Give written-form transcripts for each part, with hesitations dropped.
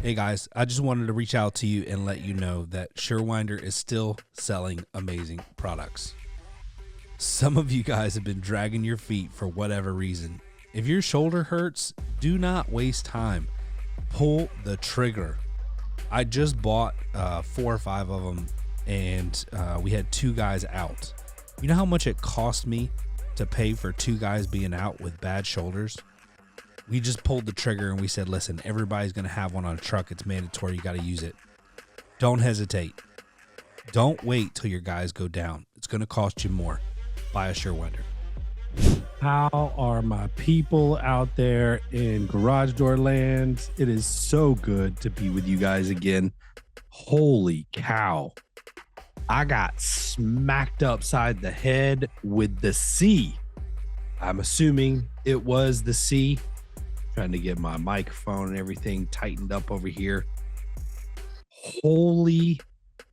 Hey guys, I just wanted to reach out to you and let you know that Surewinder is still selling amazing products. Some of you guys have been dragging your feet for whatever reason. If your shoulder hurts, do not waste time. Pull the trigger. I just bought 4 or 5 of them, and we had 2 guys out. You know how much it cost me to pay for 2 guys being out with bad shoulders? We just pulled the trigger and we said, listen, everybody's going to have one on a truck. It's mandatory. You got to use it. Don't hesitate. Don't wait till your guys go down. It's going to cost you more. Buy a Surewinder. How are my people out there in garage door land? It is so good to be with you guys again. Holy cow. I got smacked upside the head with the C. I'm assuming it was the C. Trying to get my microphone and everything tightened up over here. Holy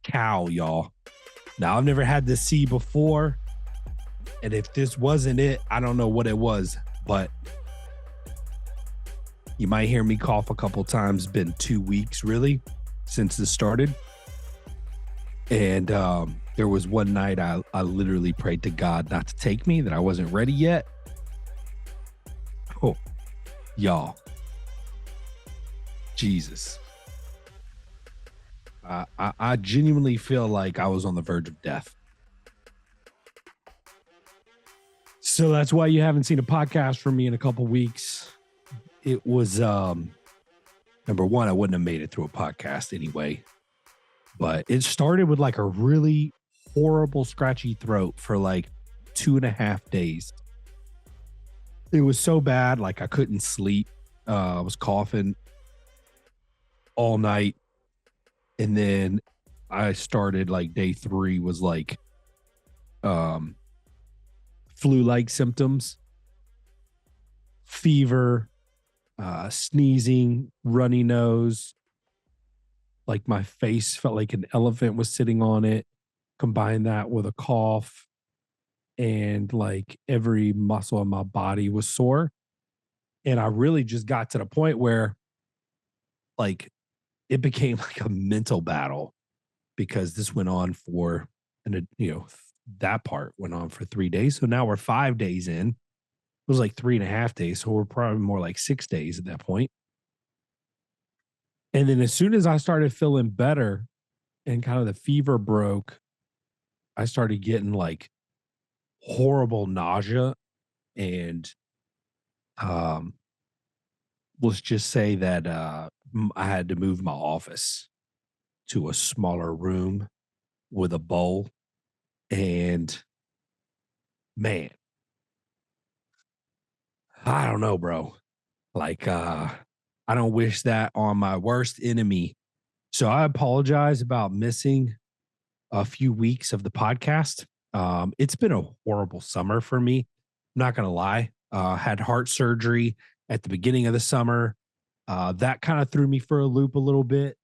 cow, y'all. Now, I've never had the C before. And if this wasn't it, I don't know what it was. But you might hear me cough a couple times. It's been 2 weeks, really, since this started. And there was one night I literally prayed to God not to take me, that I wasn't ready yet. Oh, y'all. Jesus. I genuinely feel like I was on the verge of death. So that's why you haven't seen a podcast from me in a couple weeks. It was, number one, I wouldn't have made it through a podcast anyway. But it started with like a really horrible scratchy throat for like 2.5 days. It was so bad, like I couldn't sleep. I was coughing all night. And then I started like day 3 was like flu-like symptoms, fever, sneezing, runny nose. Like my face felt like an elephant was sitting on it. Combine that with a cough, and like every muscle in my body was sore. And I really just got to the point where like it became like a mental battle, because this went on for, and that part went on for 3 days. So now we're 5 days in. It was like 3.5 days. So we're probably more like 6 days at that point. And then as soon as I started feeling better and kind of the fever broke, I started getting like horrible nausea. And let's just say that I had to move my office to a smaller room with a bowl. And man, I don't know, bro. Like, I don't wish that on my worst enemy. So I apologize about missing a few weeks of the podcast. It's been a horrible summer for me. I'm not going to lie. Had heart surgery at the beginning of the summer. That kind of threw me for a loop a little bit.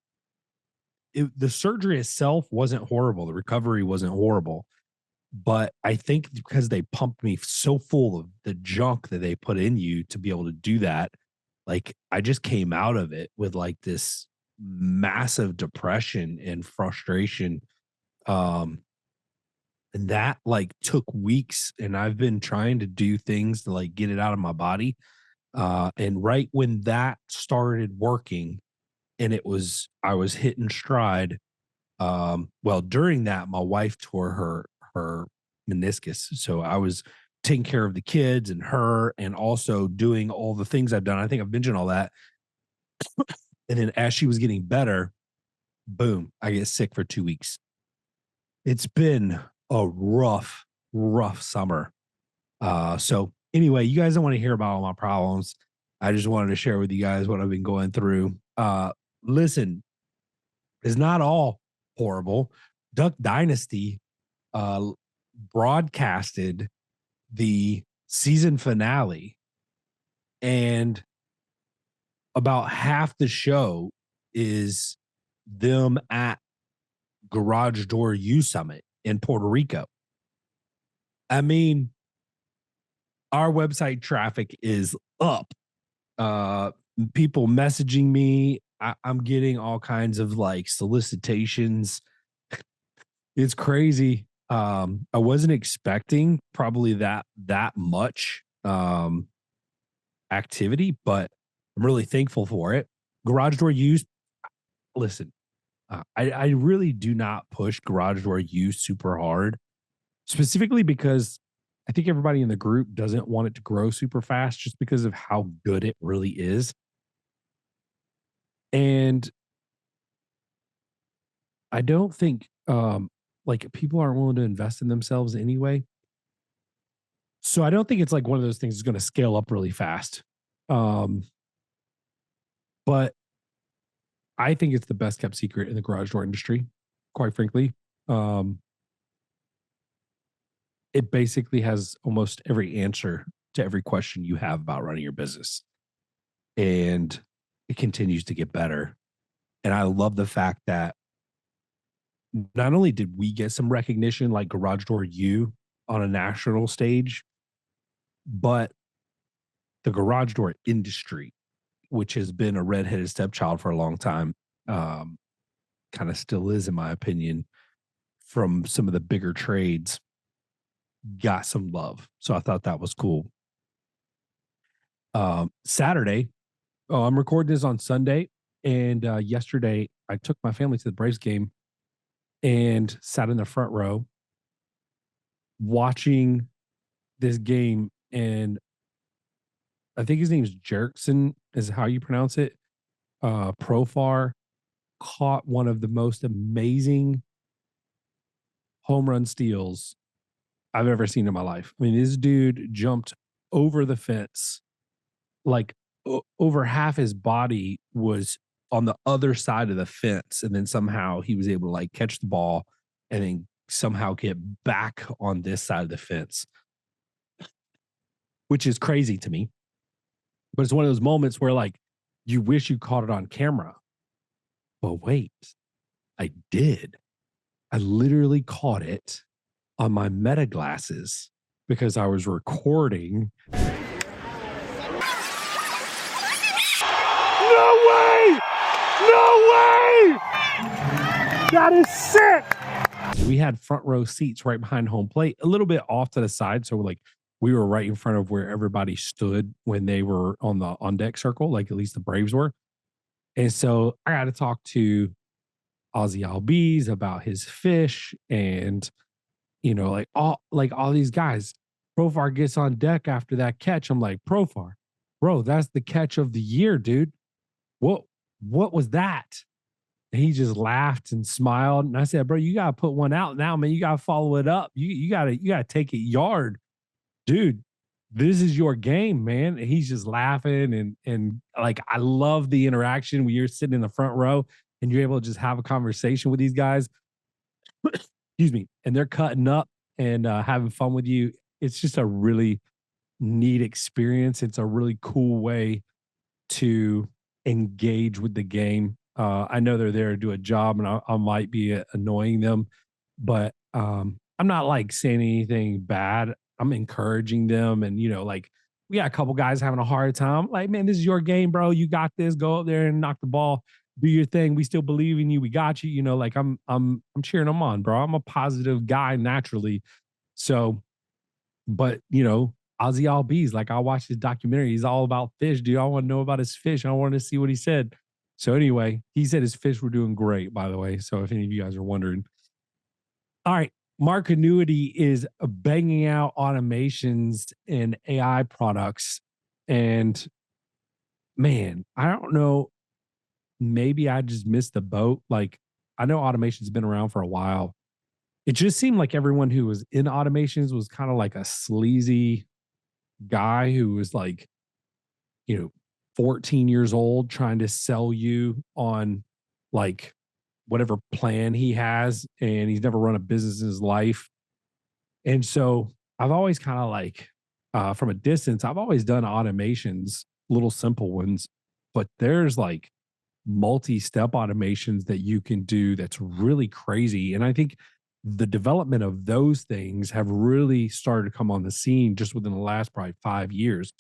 The surgery itself wasn't horrible. The recovery wasn't horrible. But I think because they pumped me so full of the junk that they put in you to be able to do that, like I just came out of it with like this massive depression and frustration. And that like took weeks, and I've been trying to do things to like get it out of my body. And right when that started working, and I was hitting stride. Well, during that, my wife tore her meniscus. So I was taking care of the kids and her, and also doing all the things I've done. I think I've mentioned all that. And then as she was getting better, boom, I get sick for 2 weeks. It's been a rough summer. So anyway, you guys don't want to hear about all my problems. I just wanted to share with you guys what I've been going through. Listen, it's not all horrible. Duck Dynasty broadcasted the season finale, and about half the show is them at Garage Door U Summit in Puerto Rico. I mean, our website traffic is up. people messaging me. I'm getting all kinds of like solicitations. It's crazy. I wasn't expecting probably that much activity, but I'm really thankful for it. Garage door use. Listen, I really do not push garage door use super hard, specifically because I think everybody in the group doesn't want it to grow super fast just because of how good it really is. And I don't think like people aren't willing to invest in themselves anyway. So I don't think it's like one of those things that's going to scale up really fast. Um, but I think it's the best kept secret in the garage door industry, quite frankly. Um, it basically has almost every answer to every question you have about running your business. And it continues to get better. And I love the fact that not only did we get some recognition like Garage Door U on a national stage, but the garage door industry, which has been a redheaded stepchild for a long time, um, kind of still is, in my opinion, from some of the bigger trades, got some love. So I thought that was cool. Saturday, I'm recording this on Sunday, and yesterday I took my family to the Braves game and sat in the front row watching this game. And I think his name's Jerkson, is how you pronounce it. Profar caught one of the most amazing home run steals I've ever seen in my life. I mean, this dude jumped over the fence, like over half his body was on the other side of the fence. And then somehow he was able to like catch the ball and then somehow get back on this side of the fence, which is crazy to me. But it's one of those moments where like you wish you caught it on camera. But wait, I did. I literally caught it on my meta glasses because I was recording. No way! No way! That is sick! We had front row seats right behind home plate, a little bit off to the side. So like we were right in front of where everybody stood when they were on the on deck circle, like at least the Braves were. And so I got to talk to Ozzy Albies about his fish and like all these guys. Profar gets on deck after that catch. I'm like, Profar, bro, that's the catch of the year, dude. What was that? And he just laughed and smiled. And I said, bro, you gotta put one out now, man. You gotta follow it up. You gotta take it yard, dude. This is your game, man. And he's just laughing and like I love the interaction when you're sitting in the front row and you're able to just have a conversation with these guys. Excuse me, and they're cutting up and having fun with you. It's just a really neat experience. It's a really cool way to engage with the game. I know they're there to do a job, and I might be annoying them, but I'm not like saying anything bad. I'm encouraging them, and like we got a couple guys having a hard time. Like, man, this is your game, bro. You got this. Go up there and knock the ball. Do your thing. We still believe in you. We got you. Like I'm cheering them on, bro. I'm a positive guy naturally. So, but Ozzy Albies, like I watched his documentary. He's all about fish, dude. I want to know about his fish. I wanted to see what he said. So anyway, he said his fish were doing great, by the way. So if any of you guys are wondering. All right. Markinuity is banging out automations and AI products. And man, I don't know. Maybe I just missed the boat. Like I know automation's been around for a while. It just seemed like everyone who was in automations was kind of like a sleazy guy who was like, 14 years old trying to sell you on like whatever plan he has. And he's never run a business in his life. And so I've always kind of like, from a distance, I've always done automations, little simple ones, but there's like multi-step automations that you can do that's really crazy. And I think the development of those things have really started to come on the scene just within the last probably 5 years.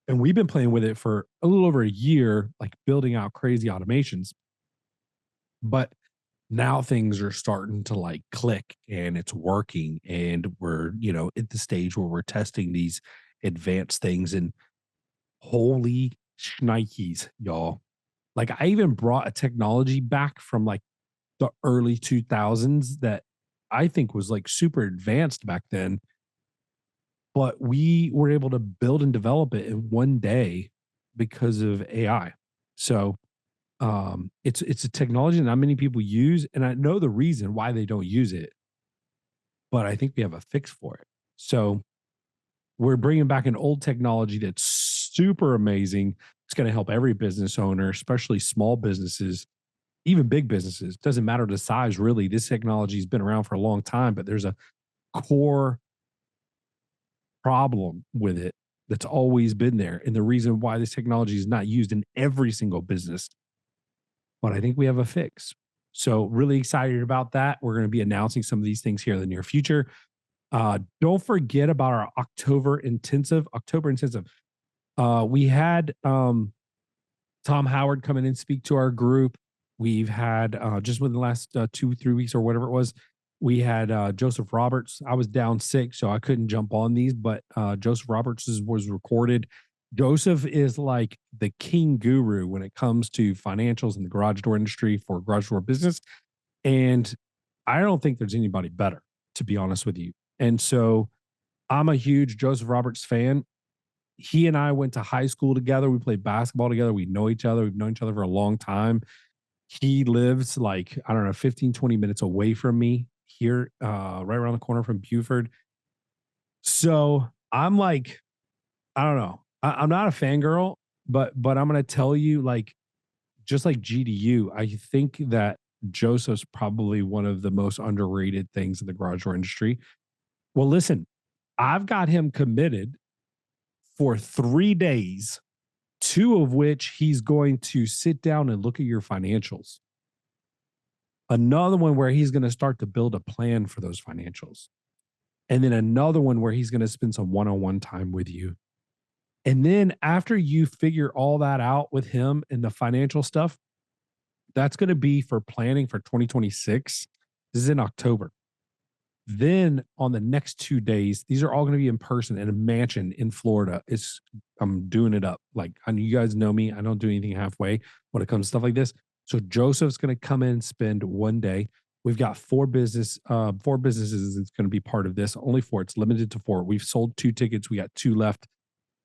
And we've been playing with it for a little over a year, like building out crazy automations. But now things are starting to like click and it's working. And we're, at the stage where we're testing these advanced things. And holy shnikes, y'all. Like I even brought a technology back from like the early 2000s that I think was like super advanced back then, but we were able to build and develop it in one day because of AI. So it's a technology that not many people use, and I know the reason why they don't use it, but I think we have a fix for it. So we're bringing back an old technology that's super amazing. It's going to help every business owner, especially small businesses, even big businesses. Doesn't matter the size, really. This technology has been around for a long time, but there's a core problem with it that's always been there. And the reason why this technology is not used in every single business, but I think we have a fix. So, really excited about that. We're going to be announcing some of these things here in the near future. Don't forget about our October intensive. We had Tom Howard come in and speak to our group. We've had just within the last 2-3 weeks or whatever it was, we had Joseph Roberts. I was down sick, so I couldn't jump on these, but Joseph Roberts was recorded. Joseph is like the king guru when it comes to financials in the garage door industry for garage door business. And I don't think there's anybody better, to be honest with you. And so I'm a huge Joseph Roberts fan. He and I went to high school together. We played basketball together. We know each other. We've known each other for a long time. He lives like, I don't know, 15, 20 minutes away from me here, right around the corner from Buford. So I'm like, I don't know. I'm not a fangirl, but I'm gonna tell you, like, just like GDU, I think that Joseph's probably one of the most underrated things in the garage door industry. Well, listen, I've got him committed for 3 days, two of which he's going to sit down and look at your financials. Another one where he's going to start to build a plan for those financials. And then another one where he's going to spend some one on one time with you. And then after you figure all that out with him and the financial stuff, that's going to be for planning for 2026. This is in October. Then on the next 2 days, these are all going to be in person in a mansion in Florida. I'm doing it up. Like, I know you guys know me. I don't do anything halfway when it comes to stuff like this. So Joseph's going to come in and spend one day. We've got four businesses that's going to be part of this. Only four. It's limited to four. We've sold 2 tickets. We got 2 left.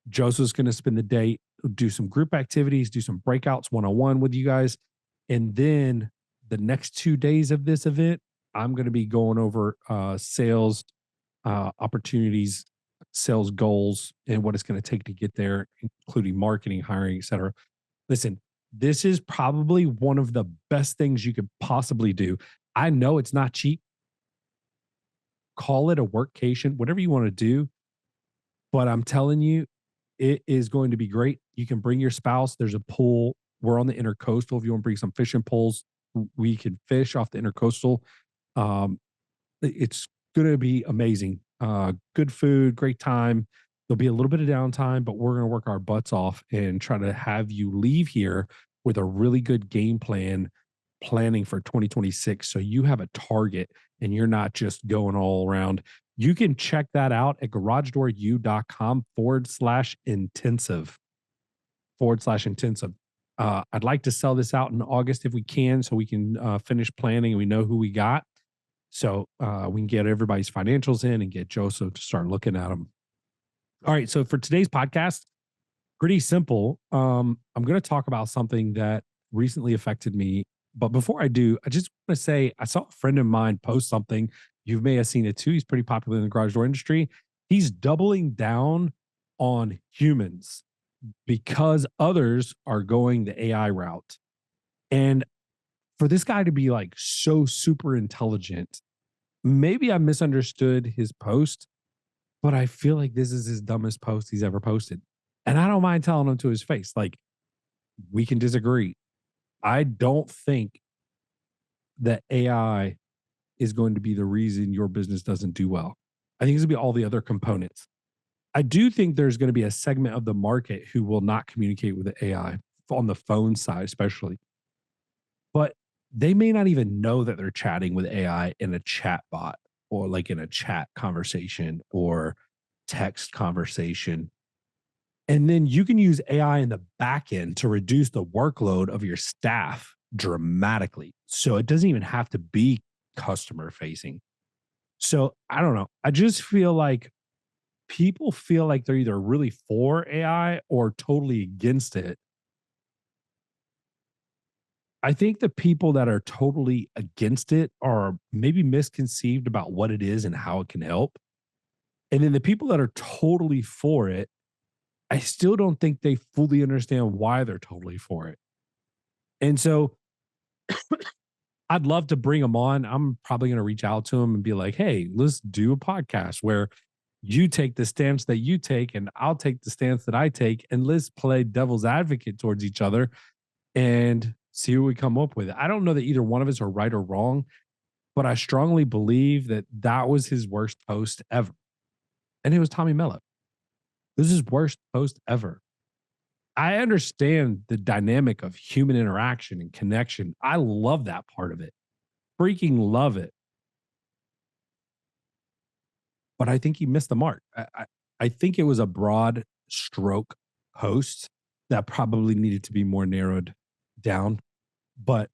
Joseph's going to spend the day, do some group activities, do some breakouts one-on-one with you guys. And then the next 2 days of this event, I'm going to be going over sales opportunities, sales goals, and what it's going to take to get there, including marketing, hiring, et cetera. Listen, this is probably one of the best things you could possibly do. I know it's not cheap. Call it a workcation, whatever you want to do. But I'm telling you, it is going to be great. You can bring your spouse. There's a pool. We're on the intercoastal. If you want to bring some fishing poles, we can fish off the intercoastal. It's going to be amazing. Good food, great time. There'll be a little bit of downtime, but we're going to work our butts off and try to have you leave here with a really good game plan planning for 2026. So you have a target and you're not just going all around. You can check that out at garagedooru.com/intensive. I'd like to sell this out in August if we can, so we can finish planning and we know who we got. So we can get everybody's financials in and get Joseph to start looking at them. All right. So for today's podcast, pretty simple. I'm going to talk about something that recently affected me. But before I do, I just want to say I saw a friend of mine post something. You may have seen it too. He's pretty popular in the garage door industry. He's doubling down on humans because others are going the AI route. And for this guy to be like so super intelligent, maybe I misunderstood his post, but I feel like this is his dumbest post he's ever posted. And I don't mind telling him to his face, like, we can disagree. I don't think that AI is going to be the reason your business doesn't do well. I think it's going to be all the other components. I do think there's going to be a segment of the market who will not communicate with the AI on the phone side, especially, but they may not even know that they're chatting with AI in a chat bot or like in a chat conversation or text conversation. And then you can use AI in the back end to reduce the workload of your staff dramatically. So it doesn't even have to be customer facing. So I don't know. I just feel like people feel like they're either really for AI or totally against it. I think the people that are totally against it are maybe misconceived about what it is and how it can help. And then the people that are totally for it, I still don't think they fully understand why they're totally for it. And so I'd love to bring them on. I'm probably going to reach out to them and be like, hey, let's do a podcast where you take the stance that you take and I'll take the stance that I take, and let's play devil's advocate towards each other and see what we come up with. I don't know that either one of us are right or wrong, but I strongly believe that that was his worst post ever. And it was Tommy Mello. This is his worst post ever. I understand the dynamic of human interaction and connection. I love that part of it. Freaking love it. But I think he missed the mark. I think it was a broad stroke post that probably needed to be more narrowed down, but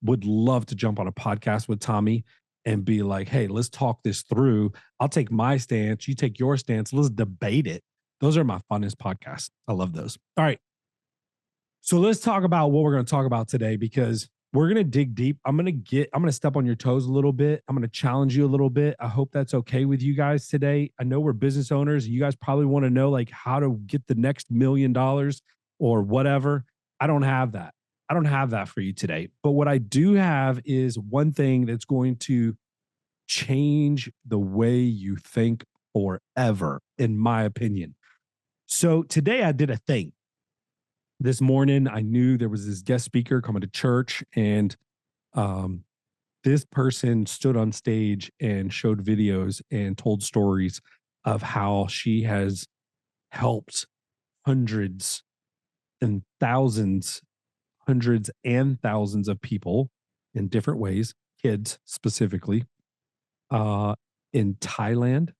would love to jump on a podcast with Tommy and be like, hey, let's talk this through. I'll take my stance. You take your stance. Let's debate it. Those are my funnest podcasts. I love those. All right. So let's talk about what we're going to talk about today, because we're going to dig deep. I'm going to step on your toes a little bit. I'm going to challenge you a little bit. I hope that's okay with you guys today. I know we're business owners. You guys probably want to know like how to get the next $1,000,000 or whatever. I don't have that. I don't have that for you today. But what I do have is one thing that's going to change the way you think forever, in my opinion. So today I did a thing. This morning, I knew there was this guest speaker coming to church, and um, this person stood on stage and showed videos and told stories of how she has helped hundreds and thousands, hundreds and thousands of people in different ways, kids specifically, uh, in Thailand,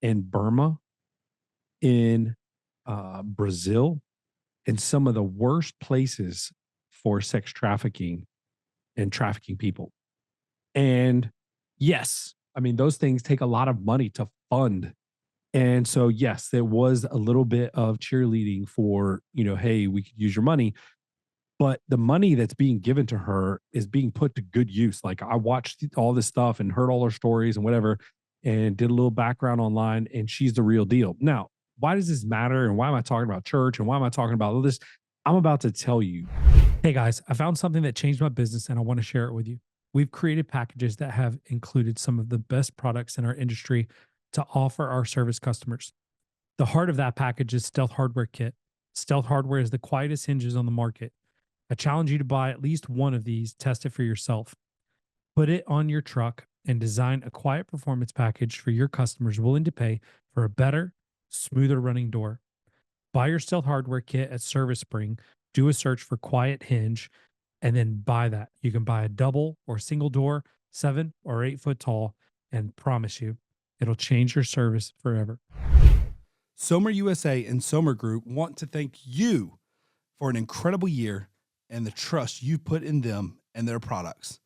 in Burma, in Brazil, in some of the worst places for sex trafficking and trafficking people. And yes, I mean, those things take a lot of money to fund. And so, yes, there was a little bit of cheerleading for, hey, we could use your money. But the money that's being given to her is being put to good use. Like, I watched all this stuff and heard all her stories and whatever, and did a little background online, and she's the real deal. Now, why does this matter? And why am I talking about church? And why am I talking about all this? I'm about to tell you. Hey guys, I found something that changed my business and I want to share it with you. We've created packages that have included some of the best products in our industry to offer our service customers. The heart of that package is Stealth Hardware Kit. Stealth Hardware is the quietest hinges on the market. I challenge you to buy at least one of these, test it for yourself. Put it on your truck and design a quiet performance package for your customers willing to pay for a better, smoother running door. Buy your Stealth Hardware Kit at Service Spring, do a search for Quiet Hinge, and then buy that. You can buy a double or single door, 7 or 8 foot tall, and promise you, it'll change your service forever. Somer USA and Somer Group want to thank you for an incredible year and the trust you put in them and their products.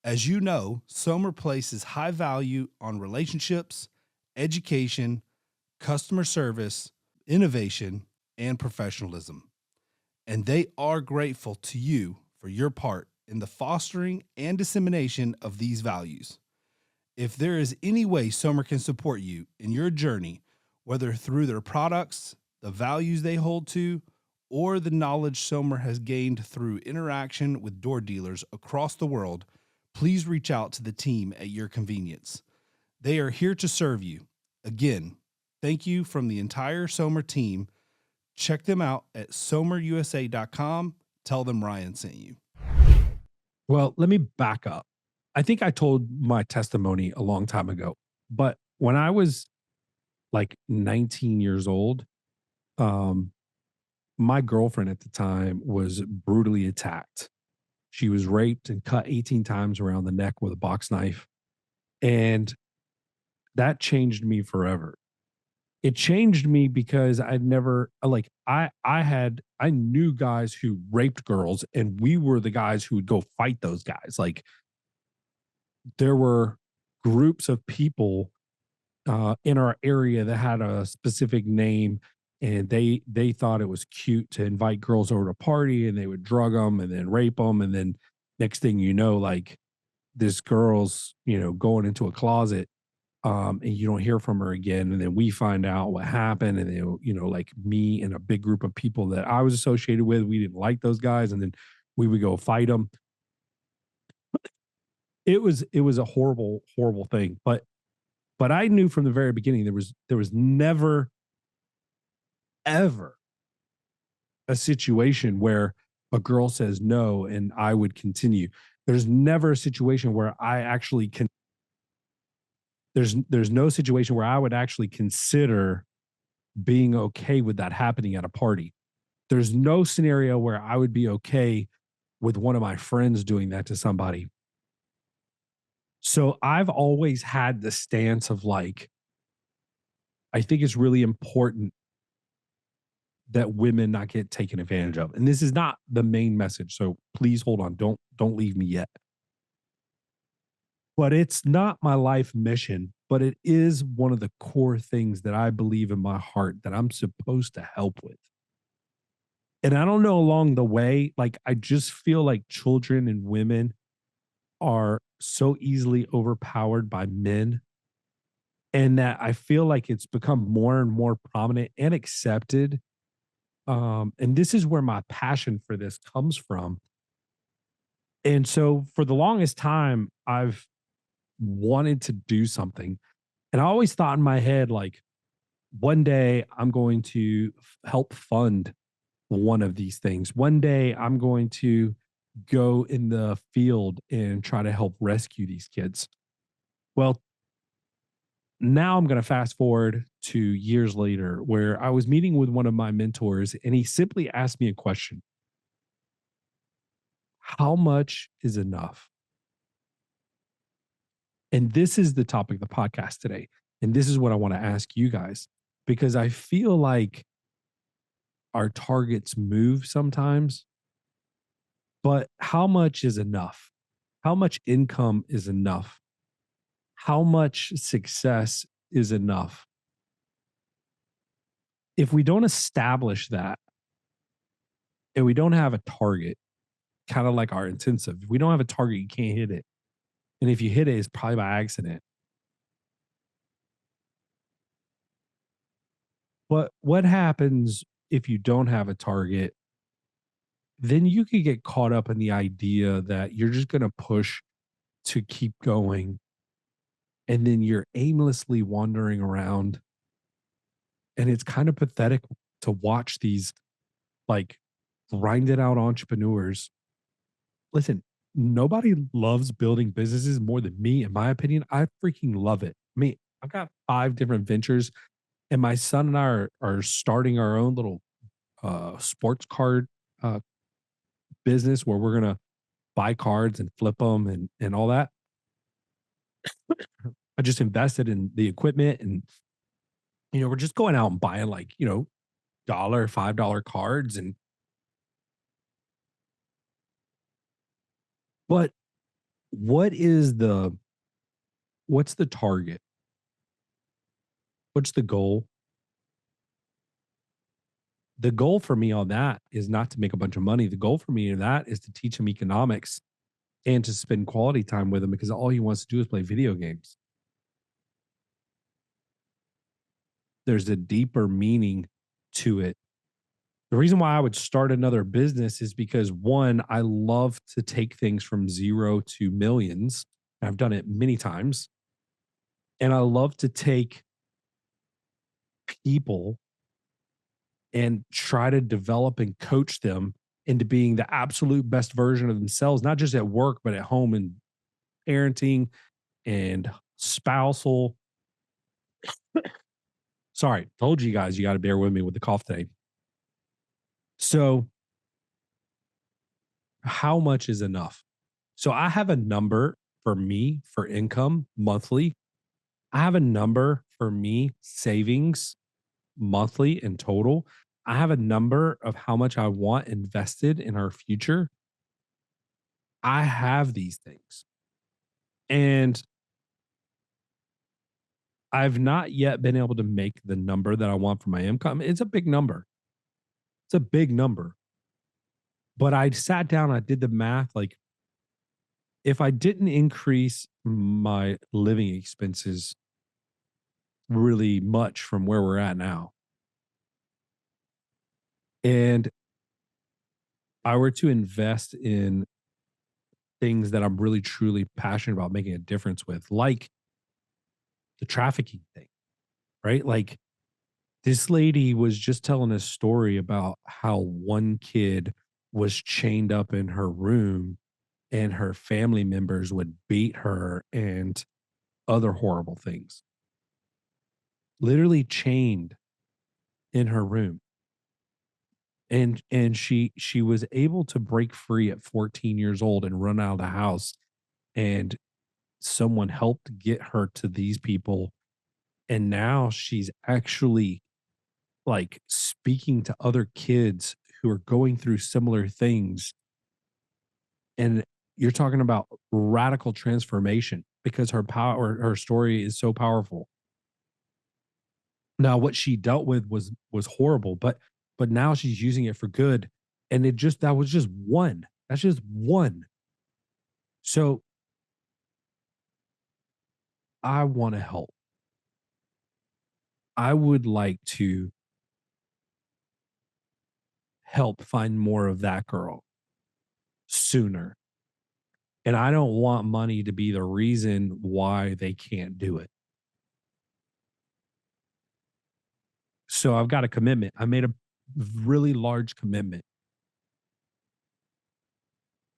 As you know, Somer places high value on relationships, education, customer service, innovation, and professionalism. And they are grateful to you for your part in the fostering and dissemination of these values. If there is any way Somer can support you in your journey, whether through their products, the values they hold to, or the knowledge Somer has gained through interaction with door dealers across the world, please reach out to the team at your convenience. They are here to serve you. Again, thank you from the entire Somer team. Check them out at somerusa.com. Tell them Ryan sent you. Well, let me back up. I think I told my testimony a long time ago, but when I was like 19 years old. Um, my girlfriend at the time was brutally attacked. She was raped and cut 18 times around the neck with a box knife. And that changed me forever. It changed me because I'd never like I knew guys who raped girls and we were the guys who would go fight those guys. Like there were groups of people in our area that had a specific name and they thought it was cute to invite girls over to party and they would drug them and then rape them and then next thing you know like this girl's going into a closet and you don't hear from her again and then we find out what happened and then like me and a big group of people that I was associated with, we didn't like those guys and then we would go fight them. It was a horrible thing, but I knew from the very beginning there was never ever a situation where a girl says no and I would continue. There's never a situation where I actually can there's no situation where I would actually consider being okay with that happening at a party. There's no scenario where I would be okay with one of my friends doing that to somebody. So I've always had the stance of like, I think it's really important that women not get taken advantage of. And this is not the main message. So please hold on. Don't leave me yet. But it's not my life mission, but it is one of the core things that I believe in my heart that I'm supposed to help with. And I don't know along the way, like I just feel like children and women are so easily overpowered by men and that I feel like it's become more and more prominent and accepted. And this is where my passion for this comes from. And so for the longest time, I've wanted to do something. And I always thought in my head, like, one day I'm going to help fund one of these things. One day I'm going to go in the field and try to help rescue these kids. Well, now I'm going to fast forward to years later where I was meeting with one of my mentors and he simply asked me a question. How much is enough? And this is the topic of the podcast today. And this is what I want to ask you guys because I feel like our targets move sometimes, but how much is enough? How much income is enough? How much success is enough? If we don't establish that and we don't have a target, kind of like our intensive, if we don't have a target, you can't hit it. And if you hit it, it's probably by accident. But what happens if you don't have a target? Then you could get caught up in the idea that you're just going to push to keep going. And then you're aimlessly wandering around. And it's kind of pathetic to watch these like grinded out entrepreneurs. Listen, nobody loves building businesses more than me, in my opinion. I freaking love it. I mean, I've got 5 different ventures, and my son and I are starting our own little sports card uh, business where we're gonna buy cards and flip them and all that. I just invested in the equipment, and we're just going out and buying like dollar $5 cards, and but what is what's the target? What's the goal? The goal for me on that is not to make a bunch of money. The goal for me in that is to teach him economics and to spend quality time with him because all he wants to do is play video games. There's a deeper meaning to it. The reason why I would start another business is because one, I love to take things from zero to millions. I've done it many times. And I love to take people and try to develop and coach them into being the absolute best version of themselves, not just at work, but at home and parenting and spousal Sorry, told you guys you got to bear with me with the cough today. So, how much is enough? So, I have a number for me for income monthly. I have a number for me savings monthly in total. I have a number of how much I want invested in our future. I have these things. And I've not yet been able to make the number that I want for my income. It's a big number. It's a big number. But I sat down, I did the math. Like, if I didn't increase my living expenses really much from where we're at now, and I were to invest in things that I'm really truly passionate about making a difference with, like the trafficking thing, right? Like, this lady was just telling a story about how one kid was chained up in her room and her family members would beat her and other horrible things. Literally chained in her room. And she was able to break free at 14 years old and run out of the house, and someone helped get her to these people, and now she's actually like speaking to other kids who are going through similar things. And you're talking about radical transformation because her story is so powerful. Now what she dealt with was horrible, but now she's using it for good. And that was just one. That's just one. So I want to help. I would like to help find more of that girl sooner. And I don't want money to be the reason why they can't do it. So I've got a commitment. I made a really large commitment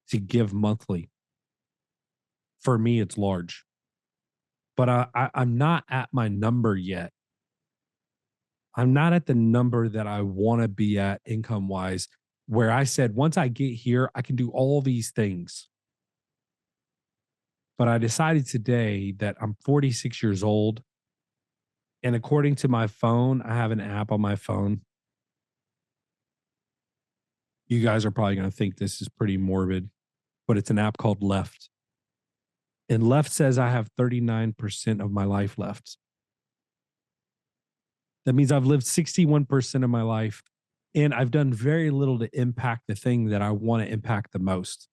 to give monthly. For me, it's large, but I'm not at my number yet. I'm not at the number that I want to be at income wise, where I said, once I get here, I can do all these things. But I decided today that I'm 46 years old. And according to my phone, I have an app on my phone. You guys are probably going to think this is pretty morbid, but it's an app called Left. And Left says I have 39% of my life left. That means I've lived 61% of my life, and I've done very little to impact the thing that I want to impact the most.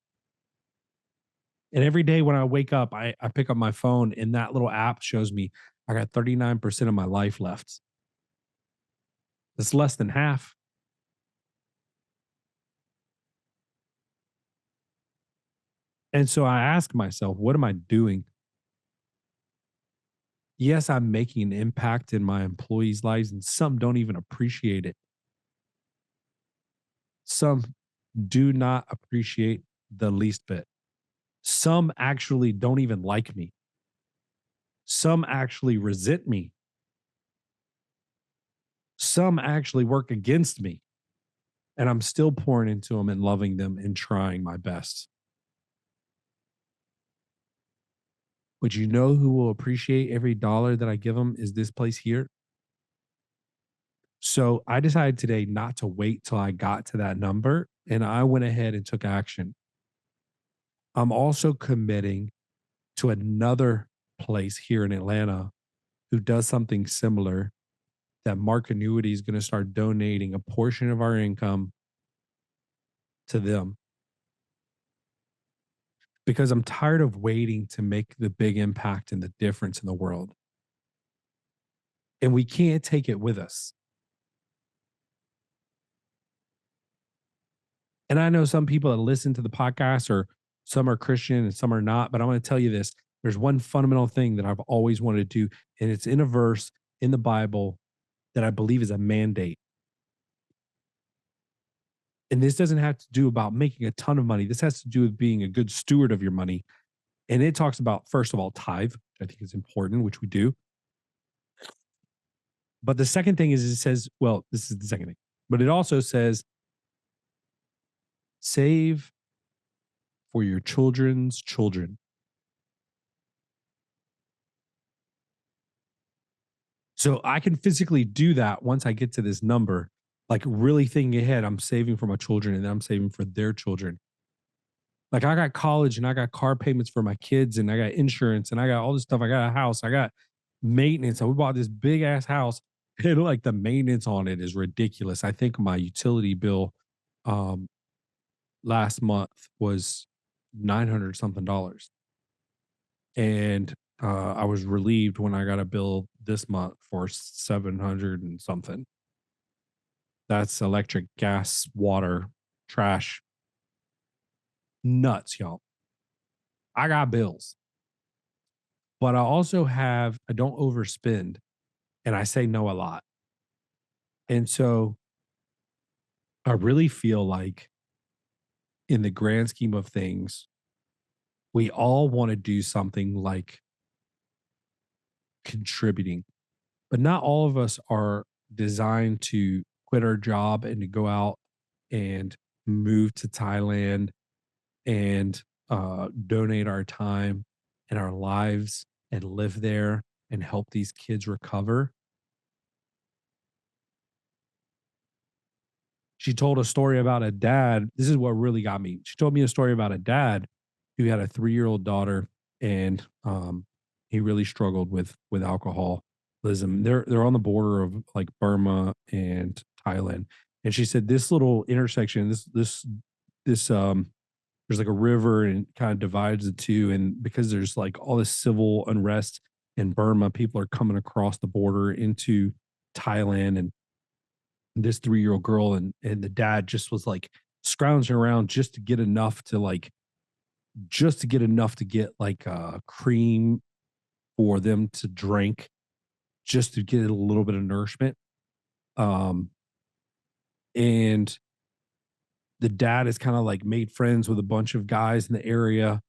And every day when I wake up, I pick up my phone, and that little app shows me I got 39% of my life left. That's less than half. And so I ask myself, what am I doing? Yes, I'm making an impact in my employees' lives, and some don't even appreciate it. Some do not appreciate the least bit. Some actually don't even like me. Some actually resent me. Some actually work against me. And I'm still pouring into them and loving them and trying my best. But you know who will appreciate every dollar that I give them is this place here. So I decided today not to wait till I got to that number, and I went ahead and took action. I'm also committing to another place here in Atlanta who does something similar, that Markinuity is going to start donating a portion of our income to them, because I'm tired of waiting to make the big impact and the difference in the world. And we can't take it with us. And I know some people that listen to the podcast, or some are Christian and some are not, but I'm going to tell you this. There's one fundamental thing that I've always wanted to do, and it's in a verse in the Bible that I believe is a mandate. And this doesn't have to do about making a ton of money. This has to do with being a good steward of your money. And it talks about, first of all, tithe, which I think is important, which we do. But the second thing is it says, well, this is the second thing, but it also says save for your children's children. So I can physically do that once I get to this number, like really thinking ahead, I'm saving for my children and then I'm saving for their children. Like I got college and I got car payments for my kids and I got insurance and I got all this stuff. I got a house, I got maintenance. And we bought this big ass house and like the maintenance on it is ridiculous. I think my utility bill um last month was 900 something dollars. And I was relieved when I got a bill this month for 700 and something. That's electric, gas, water, trash. Nuts, y'all. I got bills, but I don't overspend and I say no a lot. And so I really feel like, in the grand scheme of things, we all want to do something like contributing, but not all of us are designed to quit our job and to go out and move to Thailand and donate our time and our lives and live there and help these kids recover. She told a story about a dad. This is what really got me. She told me a story about a dad who had a 3-year-old daughter, and he really struggled with alcoholism. They're on the border of like Burma and Thailand, and she said this little intersection, this there's like a river and it kind of divides the two, and because there's like all this civil unrest in Burma, people are coming across the border into Thailand, and this 3-year-old girl and the dad just was like scrounging around just to get enough to get like cream for them to drink, just to get a little bit of nourishment. Um, and the dad has kind of like made friends with a bunch of guys in the area.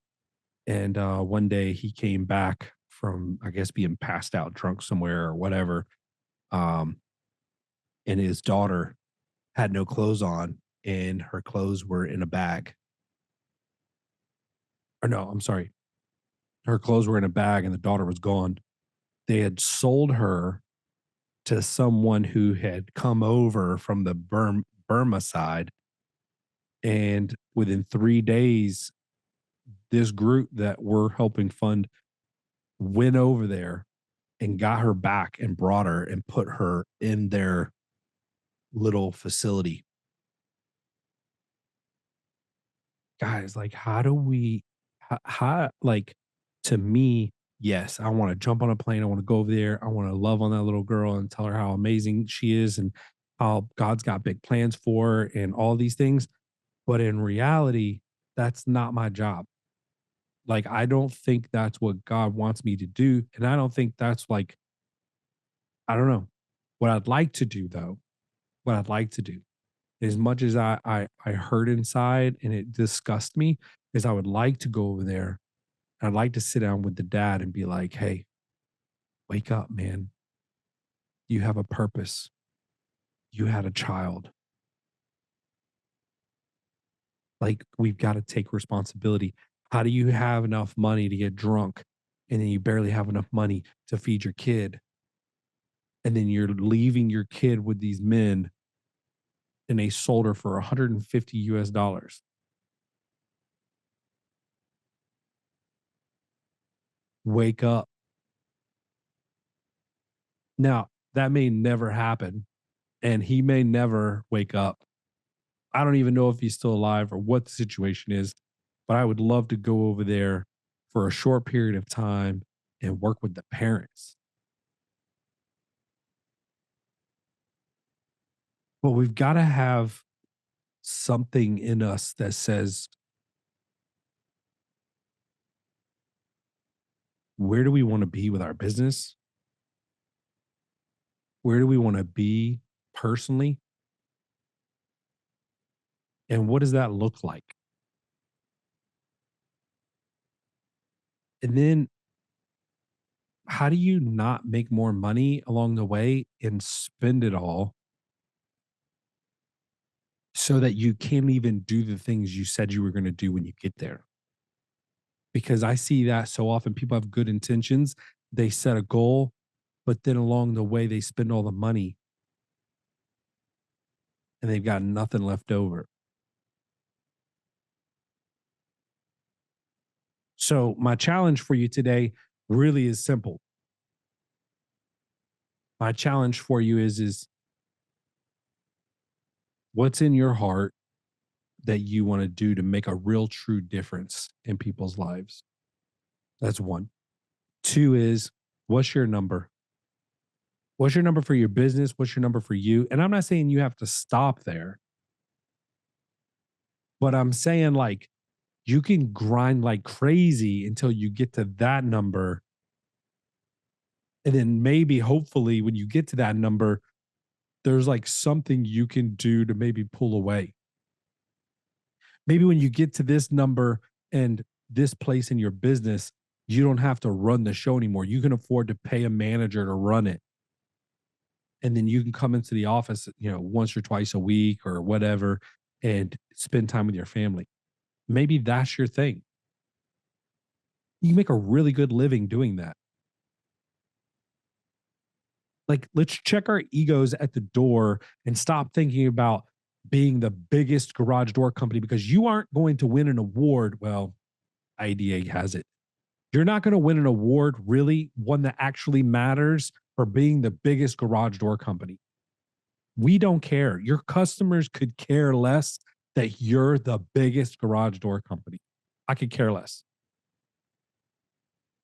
And one day he came back from, I guess, being passed out drunk somewhere or whatever. Um, and his daughter had no clothes on and her clothes were in a bag. Or no, I'm sorry. Her clothes were in a bag and the daughter was gone. They had sold her to someone who had come over from the Burma side. And within 3 days, this group that we're helping fund went over there and got her back and brought her and put her in their little facility. Guys, like, how do we, like, to me, yes, I want to jump on a plane. I want to go over there. I want to love on that little girl and tell her how amazing she is and how God's got big plans for her and all these things. But in reality, that's not my job. Like, I don't think that's what God wants me to do. And I don't think that's like, I don't know. What I'd like to do, though, what I'd like to do, as much as I hurt inside and it disgusts me, is I would like to go over there. I'd like to sit down with the dad and be like, "Hey, wake up, man. You have a purpose. You had a child. Like, we've got to take responsibility. How do you have enough money to get drunk and then you barely have enough money to feed your kid? And then you're leaving your kid with these men and they sold her for 150 US dollars. Wake up." Now, that may never happen and he may never wake up. I don't even know if he's still alive or what the situation is, but I would love to go over there for a short period of time and work with the parents. But we've got to have something in us that says, where do we want to be with our business? Where do we want to be personally? And what does that look like? And then how do you not make more money along the way and spend it all so that you can't even do the things you said you were going to do when you get there? Because I see that so often. People have good intentions, they set a goal, but then along the way, they spend all the money and they've got nothing left over. So, my challenge for you today really is simple. My challenge for you is what's in your heart that you want to do to make a real true difference in people's lives? That's one. Two is, what's your number? What's your number for your business? What's your number for you? And I'm not saying you have to stop there, but I'm saying like you can grind like crazy until you get to that number. And then maybe, hopefully, when you get to that number, there's like something you can do to maybe pull away. Maybe when you get to this number and this place in your business, you don't have to run the show anymore. You can afford to pay a manager to run it. And then you can come into the office, once or twice a week or whatever, and spend time with your family. Maybe that's your thing. You can make a really good living doing that. Like, let's check our egos at the door and stop thinking about being the biggest garage door company, because you aren't going to win an award. Well, IDA has it. You're not going to win an award, really, one that actually matters, for being the biggest garage door company. We don't care. Your customers could care less that you're the biggest garage door company. I could care less.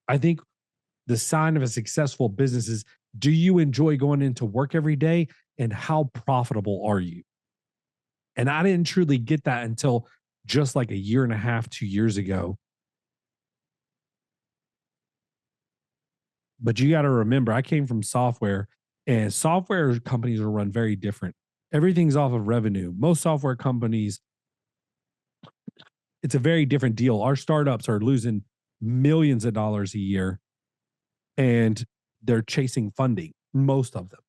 I think the sign of a successful business is, do you enjoy going into work every day, and how profitable are you? And I didn't truly get that until just like a year and a half, 2 years ago. But you got to remember, I came from software, and software companies are run very different. Everything's off of revenue. Most software companies, it's a very different deal. Our startups are losing millions of dollars a year, and they're chasing funding, most of them.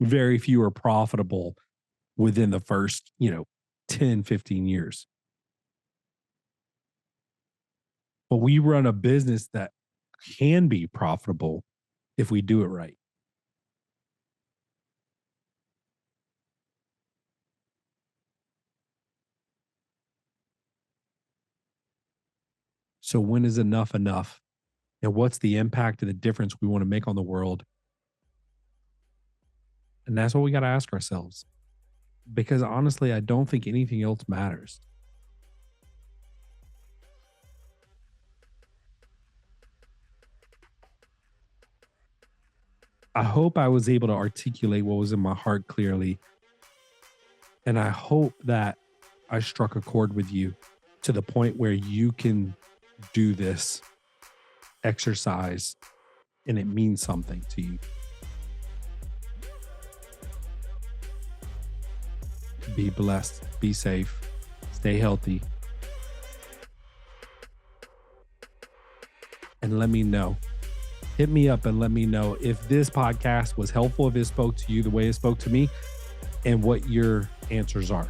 Very few are profitable within the first, 10, 15 years. But we run a business that can be profitable if we do it right. So when is enough enough? And what's the impact and the difference we want to make on the world? And that's what we got to ask ourselves. Because honestly, I don't think anything else matters. I hope I was able to articulate what was in my heart clearly. And I hope that I struck a chord with you to the point where you can do this exercise and it means something to you. Be blessed, be safe, stay healthy. And let me know. Hit me up and let me know if this podcast was helpful, if it spoke to you the way it spoke to me, and what your answers are.